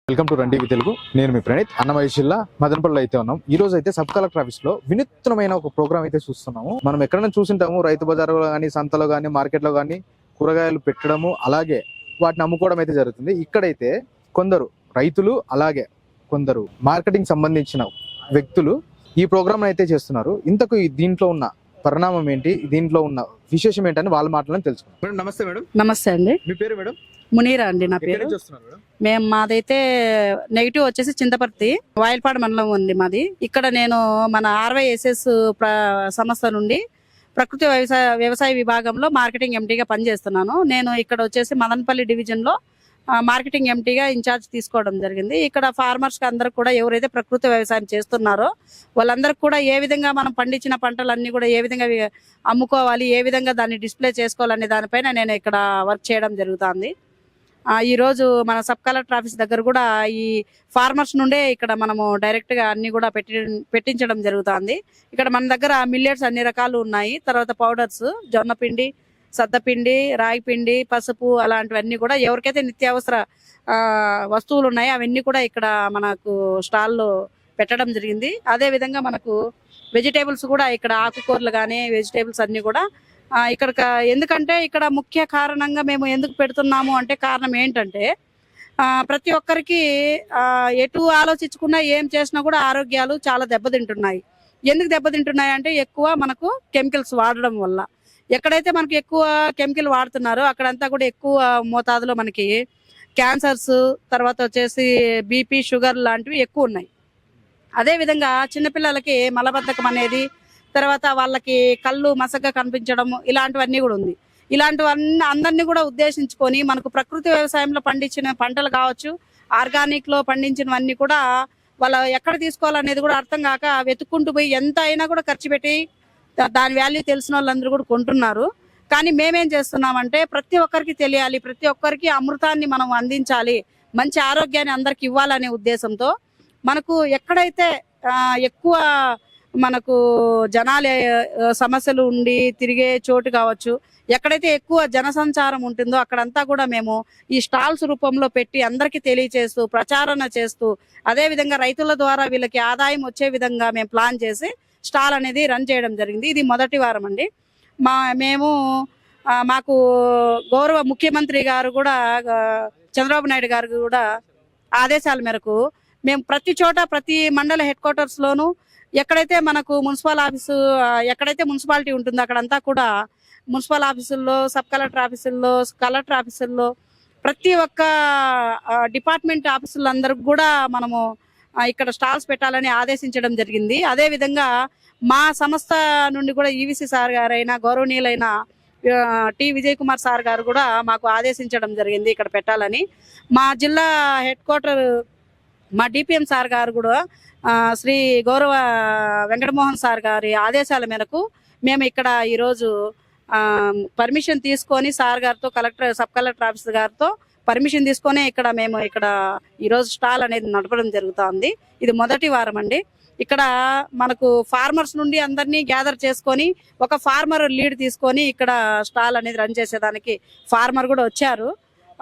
Welcome to రండి తెలుగు. నేను మీ ప్రణీత్. అన్నమయ్య జిల్లా మదనపల్లిలో అయితే ఉన్నాం. ఈ రోజు అయితే సబ్ కలెక్టర్ ఆఫీస్ లో వినూత్నమైన ఒక ప్రోగ్రామ్ అయితే చూస్తున్నాము. మనం ఎక్కడైనా చూసింటాము, రైతు బజార్లో కానీ, సంతలో కానీ, మార్కెట్ లో కానీ కూరగాయలు పెట్టడము, అలాగే వాటిని అమ్ముకోవడం అయితే జరుగుతుంది. ఇక్కడైతే కొందరు రైతులు, అలాగే కొందరు మార్కెటింగ్ సంబంధించిన వ్యక్తులు ఈ ప్రోగ్రామ్ అయితే చేస్తున్నారు. ఇంతకు దీంట్లో ఉన్న పరిణామం ఏంటి, దీంట్లో ఉన్న విశేషం ఏంటని వాళ్ళ మాటలను తెలుసుకుంటాం. మేడం నమస్తే. మేడం నమస్తే అండి. మీ పేరు? మేడం మునీరా అండి నా పేరు. మేము మాదైతే నెగిటివ్ వచ్చేసి చింతపర్తి వాయిల్పాడు మండలం ఉంది మాది. ఇక్కడ నేను మన ఆర్వైఎస్ఎస్ సంస్థ నుండి ప్రకృతి వ్యవసాయ విభాగంలో మార్కెటింగ్ ఎంటీగా పనిచేస్తున్నాను. నేను ఇక్కడ వచ్చేసి మదనపల్లి డివిజన్ లో మార్కెటింగ్ ఎంటీగా ఇన్ఛార్జ్ తీసుకోవడం జరిగింది. ఇక్కడ ఫార్మర్స్ కి అందరికి కూడా ఎవరైతే ప్రకృతి వ్యవసాయం చేస్తున్నారో వాళ్ళందరికి కూడా ఏ విధంగా మనం పండించిన పంటలన్నీ కూడా ఏ విధంగా అమ్ముకోవాలి, ఏ విధంగా దాన్ని డిస్ప్లే చేసుకోవాలనే దానిపైన నేను ఇక్కడ వర్క్ చేయడం జరుగుతుంది. ఈ రోజు మన సబ్ కలెక్టర్ ఆఫీస్ దగ్గర కూడా ఈ ఫార్మర్స్ నుండే ఇక్కడ మనము డైరెక్ట్ గా అన్ని కూడా పెట్టించడం జరుగుతుంది. ఇక్కడ మన దగ్గర మిల్లెట్స్ అన్ని రకాలు ఉన్నాయి. తర్వాత పౌడర్స్, జొన్న పిండి, సద్దపిండి, రాగి పిండి, పసుపు అలాంటివన్నీ కూడా ఎవరికైతే నిత్యావసర వస్తువులు ఉన్నాయో అవన్నీ కూడా ఇక్కడ మనకు స్టాల్లో పెట్టడం జరిగింది. అదే విధంగా మనకు వెజిటేబుల్స్ కూడా ఇక్కడ ఆకుకూరలు కానీ వెజిటేబుల్స్ అన్ని కూడా ఇక్కడ ఎందుకంటే ఇక్కడ ముఖ్య కారణంగా మేము ఎందుకు పెడుతున్నాము అంటే కారణం ఏంటంటే ప్రతి ఒక్కరికి ఎటు ఆలోచించుకున్నా ఏం చేసినా కూడా ఆరోగ్యాలు చాలా దెబ్బతింటున్నాయి. ఎందుకు దెబ్బతింటున్నాయి అంటే ఎక్కువ మనకు కెమికల్స్ వాడడం వల్ల. ఎక్కడైతే మనకి ఎక్కువ కెమికల్ వాడుతున్నారో అక్కడంతా కూడా ఎక్కువ మోతాదులో మనకి క్యాన్సర్స్, తర్వాత వచ్చేసి బీపీ, షుగర్ లాంటివి ఎక్కువ ఉన్నాయి. అదే విధంగా చిన్నపిల్లలకి మలబద్ధకం అనేది, తర్వాత వాళ్ళకి కళ్ళు మసగ్గా కనిపించడం ఇలాంటివన్నీ కూడా ఉంది. ఇలాంటివన్నీ అందరినీ కూడా ఉద్దేశించుకొని మనకు ప్రకృతి వ్యవసాయంలో పండించిన పంటలు కావచ్చు, ఆర్గానిక్ లో పండించినవన్నీ కూడా వాళ్ళ ఎక్కడ తీసుకోవాలనేది కూడా అర్థం కాక వెతుక్కుంటూ పోయి ఎంత అయినా కూడా ఖర్చు పెట్టి దాని వాల్యూ తెలిసిన వాళ్ళందరూ కూడా కొంటున్నారు. కానీ మేమేం చేస్తున్నామంటే ప్రతి ఒక్కరికి తెలియాలి, ప్రతి ఒక్కరికి అమృతాన్ని మనం అందించాలి, మంచి ఆరోగ్యాన్ని అందరికి ఇవ్వాలనే ఉద్దేశంతో మనకు ఎక్కడైతే ఎక్కువ మనకు జనాల సమస్యలు ఉండి తిరిగే చోటు కావచ్చు, ఎక్కడైతే ఎక్కువ జనసంచారం ఉంటుందో అక్కడంతా కూడా మేము ఈ స్టాల్స్ రూపంలో పెట్టి అందరికీ తెలియచేస్తూ ప్రచారణ చేస్తూ, అదే విధంగా రైతుల ద్వారా వీళ్ళకి ఆదాయం వచ్చే విధంగా మేము ప్లాన్ చేసి స్టాల్ అనేది రన్ చేయడం జరిగింది. ఇది మొదటి వారం అండి. మాకు గౌరవ ముఖ్యమంత్రి గారు కూడా, చంద్రబాబు నాయుడు గారు కూడా ఆదేశాల మేరకు మేము ప్రతి చోట, ప్రతి మండల హెడ్ క్వార్టర్స్ లోను, ఎక్కడైతే మనకు మున్సిపల్ ఆఫీసు, ఎక్కడైతే మున్సిపాలిటీ ఉంటుందో అక్కడంతా కూడా మున్సిపల్ ఆఫీసుల్లో, సబ్ కలెక్టర్ ఆఫీసుల్లో, కలెక్టర్ ఆఫీసుల్లో, ప్రతి ఒక్క డిపార్ట్మెంట్ ఆఫీసులందరికి కూడా మనము ఇక్కడ స్టాల్స్ పెట్టాలని ఆదేశించడం జరిగింది. అదే విధంగా మా సంస్థ నుండి కూడా ఈవీసీ సార్ గారైన గౌరవనీయులైన టి విజయ్ కుమార్ సార్ గారు కూడా మాకు ఆదేశించడం జరిగింది ఇక్కడ పెట్టాలని. మా జిల్లా హెడ్ క్వార్టర్ మా డిపిఎం సార్ గారు కూడా శ్రీ గౌరవ వెంకటమోహన్ సార్ గారి ఆదేశాల మేరకు మేము ఇక్కడ ఈరోజు పర్మిషన్ తీసుకొని సార్ గారితో, సబ్ కలెక్టర్ ఆఫీస్ గారితో పర్మిషన్ తీసుకొని మేము ఇక్కడ ఈరోజు స్టాల్ అనేది నడపడం జరుగుతుంది. ఇది మొదటి వారం అండి. ఇక్కడ మనకు ఫార్మర్స్ నుండి అందరినీ గ్యాదర్ చేసుకొని ఒక ఫార్మర్ లీడ్ తీసుకొని ఇక్కడ స్టాల్ అనేది రన్ చేసేదానికి ఫార్మర్ కూడా వచ్చారు.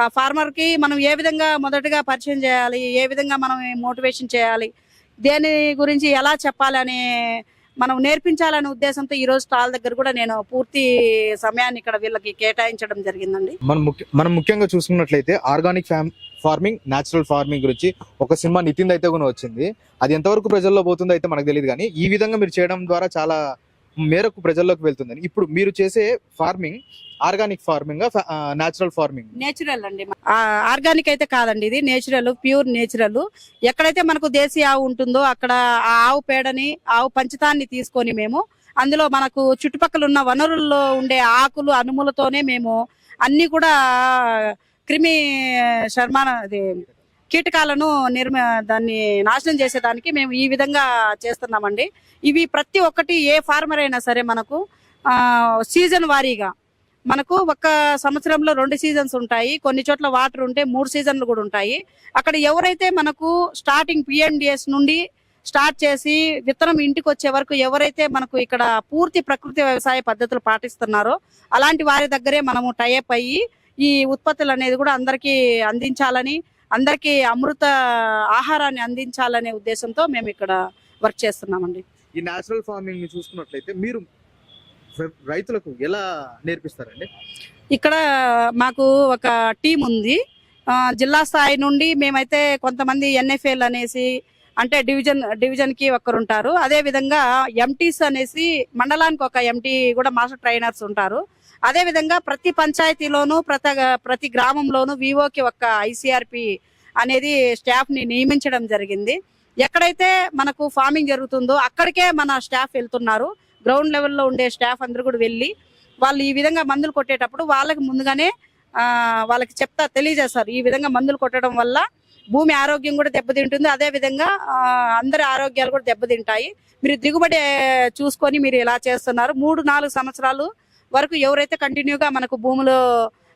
ఆ ఫార్మర్ కి మనం ఏ విధంగా మొదటగా పరిచయం చేయాలి, ఏ విధంగా మనం మోటివేషన్ చేయాలి, దేని గురించి ఎలా చెప్పాలి అని మనం నేర్పించాలనే ఉద్దేశంతో ఈ రోజు స్టాల్ దగ్గర కూడా నేను పూర్తి సమయాన్ని ఇక్కడ వీళ్ళకి కేటాయించడం జరిగిందండి. మనం ముఖ్యంగా చూసుకున్నట్లయితే ఆర్గానిక్ ఫార్మింగ్, న్యాచురల్ ఫార్మింగ్ గురించి ఒక సినిమా నితిన్ అయితే కూడా వచ్చింది. అది ఎంతవరకు ప్రజల్లో పోతుందో అయితే మనకు తెలియదు, కానీ ఈ విధంగా మీరు చేయడం ద్వారా చాలా మేరకు ప్రజల్లోకి వెళ్తుందని. ఇప్పుడు మీరు చేసే farming organic farming, natural farming? Natural అండి. ఆర్గానిక్ అయితే కాదండి, ఇది నేచురల్, ప్యూర్ నేచురల్. ఎక్కడైతే మనకు దేశీ ఆవు ఉంటుందో అక్కడ ఆ ఆవు పేడని, ఆవు పంచతాన్ని తీసుకొని మేము అందులో మనకు చుట్టుపక్కల ఉన్న వనరుల్లో ఉండే ఆకులు, అనుములతోనే మేము అన్ని కూడా క్రిమి కీటకాలను దాన్ని నాశనం చేసేదానికి మేము ఈ విధంగా చేస్తున్నామండి. ఇవి ప్రతి ఒక్కటి ఏ ఫార్మర్ అయినా సరే మనకు సీజన్ వారీగా మనకు ఒక సంవత్సరంలో 2 సీజన్స్ ఉంటాయి, కొన్ని చోట్ల వాటర్ ఉంటే 3 సీజన్లు కూడా ఉంటాయి. అక్కడ ఎవరైతే మనకు స్టార్టింగ్ పిఎండిఎస్ నుండి స్టార్ట్ చేసి విత్తనం ఇంటికి వచ్చే వరకు ఎవరైతే మనకు ఇక్కడ పూర్తి ప్రకృతి వ్యవసాయ పద్ధతులు పాటిస్తున్నారో అలాంటి వారి దగ్గరే మనము టైఅప్ అయ్యి ఈ ఉత్పత్తులు అనేది కూడా అందరికీ అందించాలని, అందరికీ అమృత ఆహారాన్ని అందించాలనే ఉద్దేశంతో మేము ఇక్కడ వర్క్ చేస్తున్నామండి. ఈ నేచురల్ ఫార్మింగ్ ని చూసుకున్నట్లయితే మీరు రైతులకు ఎలా నేర్పిస్తారండి? ఇక్కడ మాకు ఒక టీం ఉంది. జిల్లా స్థాయి నుండి మేమైతే కొంతమంది ఎన్ఎఫ్ఎల్ అనేసి అంటే డివిజన్ కి ఒకరు ఉంటారు. అదే విధంగా ఎంటీస్ అనేసి మండలానికి ఒక ఎంటీ కూడా మాస్టర్ ట్రైనర్స్ ఉంటారు. అదే విధంగా ప్రతి పంచాయతీలోను ప్రతి గ్రామంలోను వివోకి ఒక ఐసిఆర్పి అనేది స్టాఫ్ ని నియమించడం జరిగింది. ఎక్కడైతే మనకు ఫార్మింగ్ జరుగుతుందో అక్కడికే మన స్టాఫ్ వెళ్తున్నారు. గ్రౌండ్ లెవెల్లో ఉండే స్టాఫ్ అందరూ కూడా వెళ్ళి వాళ్ళు ఈ విధంగా మందులు కొట్టేటప్పుడు వాళ్ళకి ముందుగానే వాళ్ళకి తెలియజేస్తారు. ఈ విధంగా మందులు కొట్టడం వల్ల భూమి ఆరోగ్యం కూడా దెబ్బతింటుంది. అదే విధంగా అందరి ఆరోగ్యాలు కూడా దెబ్బతింటాయి. మీరు దిగుబడి చూసుకొని మీరు ఇలా చేస్తున్నారు. 3-4 సంవత్సరాలు వరకు ఎవరైతే కంటిన్యూగా మనకు భూమిలో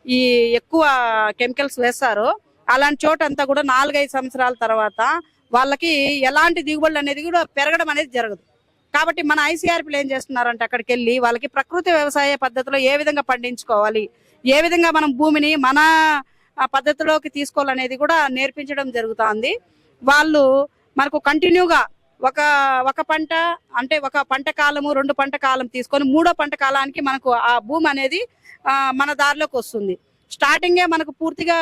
ఈ ఎక్కువ కెమికల్స్ వేస్తారో అలాంటి చోట అంతా కూడా 4-5 సంవత్సరాల తర్వాత వాళ్ళకి ఎలాంటి దిగుబడులు అనేది కూడా పెరగడం అనేది జరగదు. కాబట్టి మన ఐసీఆర్పీలు ఏం చేస్తున్నారంటే అక్కడికి వెళ్ళి వాళ్ళకి ప్రకృతి వ్యవసాయ పద్ధతిలో ఏ విధంగా పండించుకోవాలి, ఏ విధంగా మనం భూమిని మన పద్ధతిలోకి తీసుకోవాలనేది కూడా నేర్పించడం జరుగుతుంది. వాళ్ళు మనకు కంటిన్యూగా ఒక పంట అంటే ఒక పంట కాలము 2 పంట కాలం తీసుకొని 3వ పంట కాలానికి మనకు ఆ భూమి అనేది మన దారిలోకి వస్తుంది. స్టార్టింగే మనకు పూర్తిగా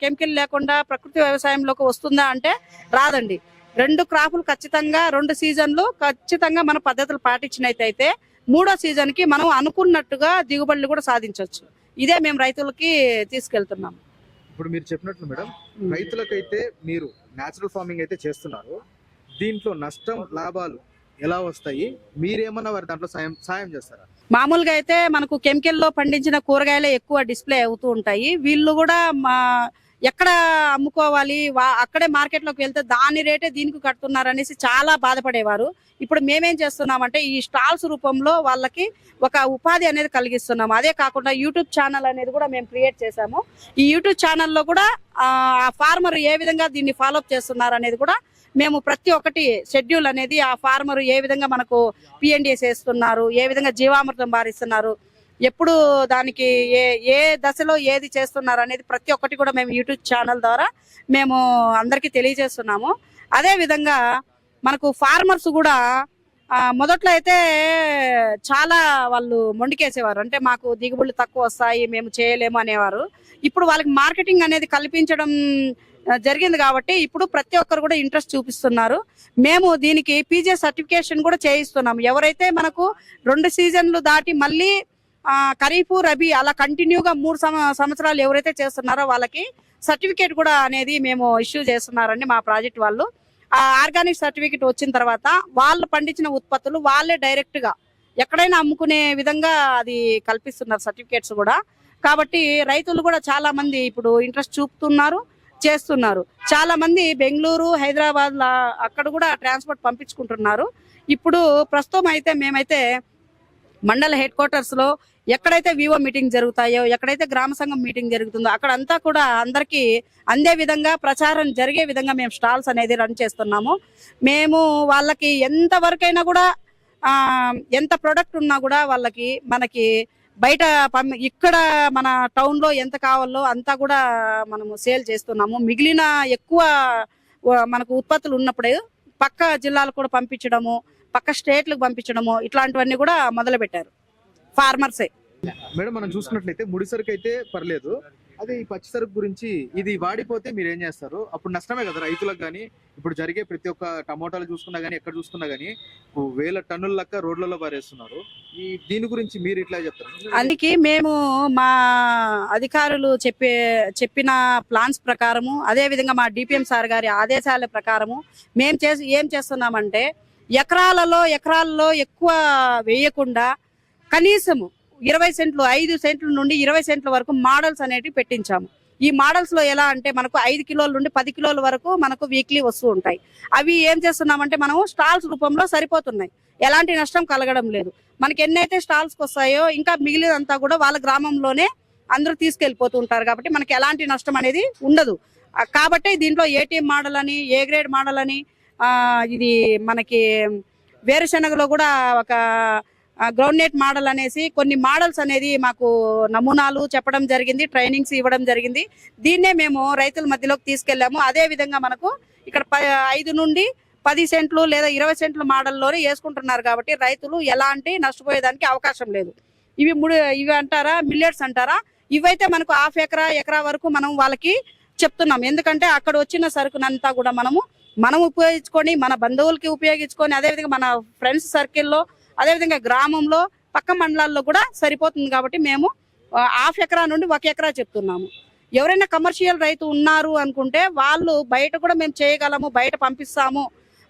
కెమికల్ లేకుండా ప్రకృతి వ్యవసాయంలోకి వస్తుందా అంటే రాదండి. 2 క్రాపులు ఖచ్చితంగా 2 సీజన్లు ఖచ్చితంగా మన పద్ధతులు పాటించినట్టయితే 3వ సీజన్ కి మనం అనుకున్నట్టుగా దిగుబడులు కూడా సాధించవచ్చు. ఇదే మేము రైతులకి తీసుకెళ్తున్నాం. ఇప్పుడు మీరు చెప్పినట్లు మేడం, రైతులకైతే మీరు నేచురల్ ఫార్మింగ్ అయితే చేస్తున్నారు, దీంట్లో నష్టం లాభాలు ఎలా వస్తాయి? మీరేమన్నా వారి దాంట్లో సాయం చేస్తారా? మామూలుగా అయితే మనకు కెమికల్ లో పండించిన కూరగాయలే ఎక్కువ డిస్ప్లే అవుతూ ఉంటాయి. వీళ్ళు కూడా ఎక్కడ అమ్ముకోవాలి, అక్కడే మార్కెట్ లోకి వెళ్తే దాని రేటే దీనికి కడుతున్నారు అనేసి చాలా బాధపడేవారు. ఇప్పుడు మేమేం చేస్తున్నామంటే ఈ స్టాల్స్ రూపంలో వాళ్ళకి ఒక ఉపాధి అనేది కలిగిస్తున్నాము. అదే కాకుండా యూట్యూబ్ ఛానల్ అనేది కూడా మేము క్రియేట్ చేశాము. ఈ యూట్యూబ్ ఛానల్లో కూడా ఆ ఫార్మర్ ఏ విధంగా దీన్ని ఫాలోఅప్ చేస్తున్నారు అనేది కూడా మేము ప్రతి ఒక్కటి షెడ్యూల్ అనేది ఆ ఫార్మర్ ఏ విధంగా మనకు పిఎన్డిఎస్ వేస్తున్నారు, ఏ విధంగా జీవామృతం బారిస్తున్నారు, ఎప్పుడు దానికి ఏ దశలో ఏది చేస్తున్నారు అనేది ప్రతి ఒక్కటి కూడా మేము యూట్యూబ్ ఛానల్ ద్వారా మేము అందరికీ తెలియజేస్తున్నాము. అదే విధంగా మనకు ఫార్మర్స్ కూడా మొదట్లో అయితే చాలా వాళ్ళు మొండికేసేవారు. అంటే మాకు దిగుబడులు తక్కువ వస్తాయి, మేము చేయలేము అనేవారు. ఇప్పుడు వాళ్ళకి మార్కెటింగ్ అనేది కల్పించడం జరిగింది కాబట్టి ఇప్పుడు ప్రతి ఒక్కరు కూడా ఇంట్రెస్ట్ చూపిస్తున్నారు. మేము దీనికి పీజే సర్టిఫికేషన్ కూడా చేయిస్తున్నాము. ఎవరైతే మనకు 2 సీజన్లు దాటి మళ్ళీ ఖరీఫ్ రబీ అలా కంటిన్యూగా 3 సంవత్సరాలు ఎవరైతే చేస్తున్నారో వాళ్ళకి సర్టిఫికేట్ కూడా అనేది మేము ఇష్యూ చేస్తున్నారండి మా ప్రాజెక్ట్ వాళ్ళు. ఆ ఆర్గానిక్ సర్టిఫికేట్ వచ్చిన తర్వాత వాళ్ళు పండించిన ఉత్పత్తులు వాళ్ళే డైరెక్ట్ గా ఎక్కడైనా అమ్ముకునే విధంగా అది కల్పిస్తున్నారు సర్టిఫికేట్స్ కూడా. కాబట్టి రైతులు కూడా చాలా మంది ఇప్పుడు ఇంట్రెస్ట్ చూపుతున్నారు, చేస్తున్నారు. చాలా మంది బెంగళూరు, హైదరాబాద్ అక్కడ కూడా ట్రాన్స్పోర్ట్ పంపించుకుంటున్నారు. ఇప్పుడు ప్రస్తుతం అయితే మేమైతే మండల హెడ్ క్వార్టర్స్ లో ఎక్కడైతే వివో మీటింగ్ జరుగుతాయో, ఎక్కడైతే గ్రామ సంఘం మీటింగ్ జరుగుతుందో అక్కడంతా కూడా అందరికీ అందే విధంగా ప్రచారం జరిగే విధంగా మేము స్టాల్స్ అనేది రన్ చేస్తున్నాము. మేము వాళ్ళకి ఎంత వరకైనా కూడా ఎంత ప్రొడక్ట్ ఉన్నా కూడా వాళ్ళకి మనకి బయట ఇక్కడ మన టౌన్ లో ఎంత కావాలో అంతా కూడా మనము సేల్ చేస్తున్నాము. మిగిలిన ఎక్కువ మనకు ఉత్పత్తులు ఉన్నప్పుడే పక్క జిల్లాలకు కూడా పంపించడము, పక్క స్టేట్లకు పంపించడము ఇట్లాంటివన్నీ కూడా మొదలు పెట్టారు ఫార్మర్సే. మేడం, మనం చూసుకున్నట్లయితే ముడి సరుకు అయితే పర్లేదు, అదే ఈ పచ్చి సరుకు గురించి ఇది వాడిపోతే మీరు ఏం చేస్తారు? అప్పుడు నష్టమే కదా రైతులకు. కానీ ఇప్పుడు జరిగే ప్రతి ఒక్క టమోటాలు చూసుకున్నా గానీ ఎక్కడ చూసుకున్నా గానీ 1000 టన్నుల లెక్క రోడ్లలో పారేస్తున్నారు. దీని గురించి మీరు ఇట్లా చెప్తారు? అందుకే మేము మా అధికారులు చెప్పిన ప్లాన్స్ ప్రకారము, అదే విధంగా మా డిపిఎం సార్ గారి ఆదేశాల ప్రకారము మేము ఏం చేస్తున్నామంటే ఎకరాలలో ఎక్కువ వేయకుండా కనీసము 20 సెంట్లు 5 సెంట్ల నుండి 20 సెంట్ల వరకు మోడల్స్ అనేటివి పెట్టించాము. ఈ మోడల్స్ లో ఎలా అంటే మనకు 5 కిలోల నుండి 10 కిలోల వరకు మనకు వీక్లీ వస్తూ ఉంటాయి. అవి ఏం చేస్తున్నామంటే మనము స్టాల్స్ రూపంలో సరిపోతున్నాయి, ఎలాంటి నష్టం కలగడం లేదు. మనకి ఎన్నైతే స్టాల్స్ వస్తాయో ఇంకా మిగిలినంతా కూడా వాళ్ళ గ్రామంలోనే అందరూ తీసుకెళ్లిపోతూ ఉంటారు కాబట్టి మనకి ఎలాంటి నష్టం అనేది ఉండదు. కాబట్టి దీంట్లో ఏటీఎం మోడల్ అని, ఏ గ్రేడ్ మోడల్ అని, ఇది మనకి వేరుశెనగలో కూడా ఒక గ్రౌండ్ నెట్ మోడల్ అనేసి కొన్ని మోడల్స్ అనేది మాకు నమూనాలు చెప్పడం జరిగింది, ట్రైనింగ్స్ ఇవ్వడం జరిగింది. దీన్నే మేము రైతుల మధ్యలోకి తీసుకెళ్లాము. అదే విధంగా మనకు ఇక్కడ 5 నుండి 10 సెంట్లు లేదా 20 సెంట్ల మోడల్లోనే వేసుకుంటున్నారు కాబట్టి రైతులు ఎలాంటి నష్టపోయేదానికి అవకాశం లేదు. ఇవి అంటారా మిల్లెట్స్ అంటారా, ఇవైతే మనకు హాఫ్ ఎకరా వరకు మనం వాళ్ళకి చెప్తున్నాం. ఎందుకంటే అక్కడ వచ్చిన సరుకునంతా కూడా మనం ఉపయోగించుకొని, మన బంధువులకి ఉపయోగించుకొని, అదేవిధంగా మన ఫ్రెండ్స్ సర్కిల్లో, అదేవిధంగా గ్రామంలో పక్క మండలాల్లో కూడా సరిపోతుంది. కాబట్టి మేము హాఫ్ ఎకరా నుండి 1 ఎకరా చెప్తున్నాము. ఎవరైనా కమర్షియల్ రైతు ఉన్నారు అనుకుంటే వాళ్ళు బయట కూడా మేము చేయగలము, బయట పంపిస్తాము,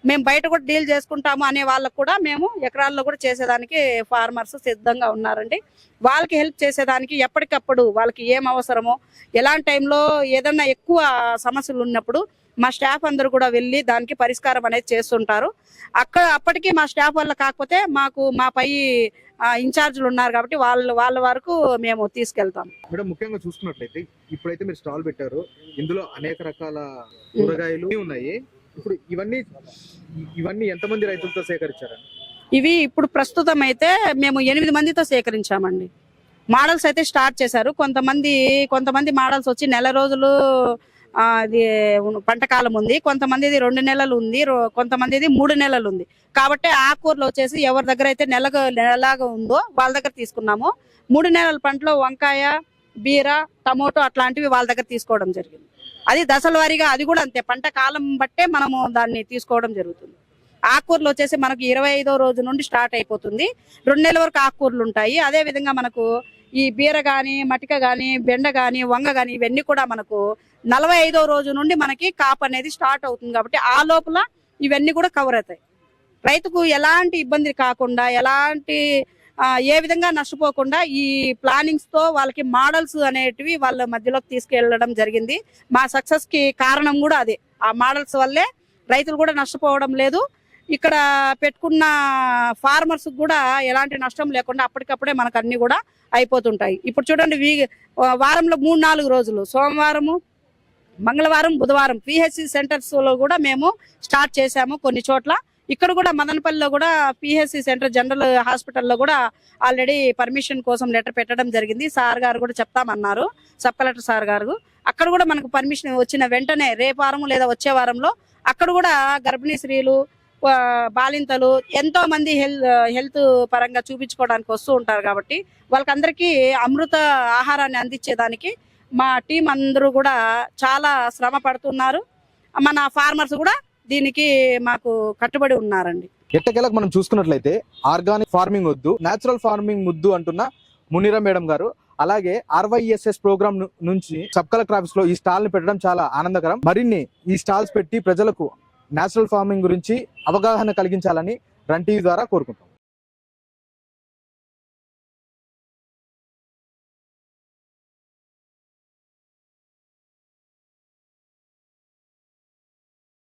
మేము బయట కూడా డీల్ చేసుకుంటాము అనే వాళ్ళకు కూడా మేము ఎకరాల్లో కూడా చేసేదానికి ఫార్మర్స్ సిద్ధంగా ఉన్నారండి. వాళ్ళకి హెల్ప్ చేసేదానికి ఎప్పటికప్పుడు వాళ్ళకి ఏం అవసరమో, ఎలాంటి టైంలో ఏదన్నా ఎక్కువ సమస్యలు ఉన్నప్పుడు మా స్టాఫ్ అందరూ కూడా వెళ్ళి దానికి పరిష్కారం అనేది చేస్తుంటారు. అప్పటికి మా స్టాఫ్ వల్ల కాకపోతే మా పై ఇన్ఛార్జీలు ఉన్నారు కాబట్టి వాళ్ళ వరకు మేము తీసుకెళ్తాం. మేడం, ముఖ్యంగా చూసుకున్నట్లయితే ఇప్పుడైతే మీరు స్టాల్ పెట్టారు, ఇందులో అనేక రకాల కూరగాయలు ఉన్నాయి. ఇప్పుడు ఇవన్నీ ఎంతమంది రైతులతో సేకరించారండి? ఇవి ఇప్పుడు ప్రస్తుతం అయితే మేము 8 మందితో సేకరించామండి. మోడల్స్ అయితే స్టార్ట్ చేశారు. కొంతమంది మోడల్స్ వచ్చి నెల రోజులు అది పంటకాలం ఉంది, కొంతమందిది 2 నెలలు ఉంది, కొంతమందిది 3 నెలలు ఉంది. కాబట్టి ఆకుకూరలు వచ్చేసి ఎవరి దగ్గర అయితే నెలలాగా ఉందో వాళ్ళ దగ్గర తీసుకున్నాము. 3 నెలల పంటలో వంకాయ, బీర, టమోటో అట్లాంటివి వాళ్ళ దగ్గర తీసుకోవడం జరిగింది. అది దశల వారీగా, అది కూడా అంతే, పంట కాలం బట్టే మనము దాన్ని తీసుకోవడం జరుగుతుంది. ఆకుకూరలు వచ్చేసి మనకు 25వ రోజు నుండి స్టార్ట్ అయిపోతుంది. 2 నెలల వరకు ఆకుకూరలు ఉంటాయి. అదే విధంగా మనకు ఈ బీర గాని, మటిక గాని, బెండ గాని, వంగ గాని ఇవన్నీ కూడా మనకు 45వ రోజు నుండి మనకి కాపు అనేది స్టార్ట్ అవుతుంది. కాబట్టి ఆ లోపల ఇవన్నీ కూడా కవర్ అవుతాయి. రైతుకు ఎలాంటి ఇబ్బంది కాకుండా, ఏ విధంగా నష్టపోకుండా ఈ ప్లానింగ్స్ తో వాళ్ళకి మోడల్స్ అనేటివి వాళ్ళ మధ్యలోకి తీసుకెళ్లడం జరిగింది. మా సక్సెస్ కి కారణం కూడా అదే. ఆ మోడల్స్ వల్లే రైతులు కూడా నష్టపోవడం లేదు. ఇక్కడ పెట్టుకున్న ఫార్మర్స్ కూడా ఎలాంటి నష్టం లేకుండా అప్పటికప్పుడే మనకు అన్ని కూడా అయిపోతుంటాయి. ఇప్పుడు చూడండి, వారంలో 3-4 రోజులు, సోమవారము, మంగళవారం, బుధవారం పిహెచ్సి సెంటర్స్ లో కూడా మేము స్టార్ట్ చేశాము కొన్ని చోట్ల. ఇక్కడ కూడా మదనపల్లిలో కూడా పిహెచ్సి సెంటర్ జనరల్ హాస్పిటల్లో కూడా ఆల్రెడీ పర్మిషన్ కోసం లెటర్ పెట్టడం జరిగింది. సార్ గారు కూడా చెప్తామన్నారు, సబ్ కలెక్టర్ సార్ గారు. అక్కడ కూడా మనకు పర్మిషన్ వచ్చిన వెంటనే రేపు వారం లేదా వచ్చే వారంలో అక్కడ కూడా గర్భిణీ స్త్రీలు, బాలింతలు ఎంతో మంది హెల్త్ పరంగా చూపించుకోవడానికి వస్తూ ఉంటారు. కాబట్టి వాళ్ళకందరికీ అమృత ఆహారాన్ని అందించేదానికి మా టీం అందరూ కూడా చాలా శ్రమ పడుతున్నారు. మన ఫార్మర్స్ కూడా దీనికి మాకు కట్టుబడి ఉన్నారండి. ఎట్టకేలకు మనం చూసుకున్నట్లయితే ఆర్గానిక్ ఫార్మింగ్ వద్దు, నేచురల్ ఫార్మింగ్ ముద్దు అంటున్న మునీరా మేడం గారు, అలాగే RYSS ప్రోగ్రామ్ నుంచి సబ్ కలెక్టర్ ఆఫీస్ లో ఈ స్టాల్ ని పెట్టడం చాలా ఆనందకరం. మరిన్ని ఈ స్టాల్స్ పెట్టి ప్రజలకు నేచురల్ ఫార్మింగ్ గురించి అవగాహన కలిగించాలని రన్ టీవీ ద్వారా కోరుకుంటాం.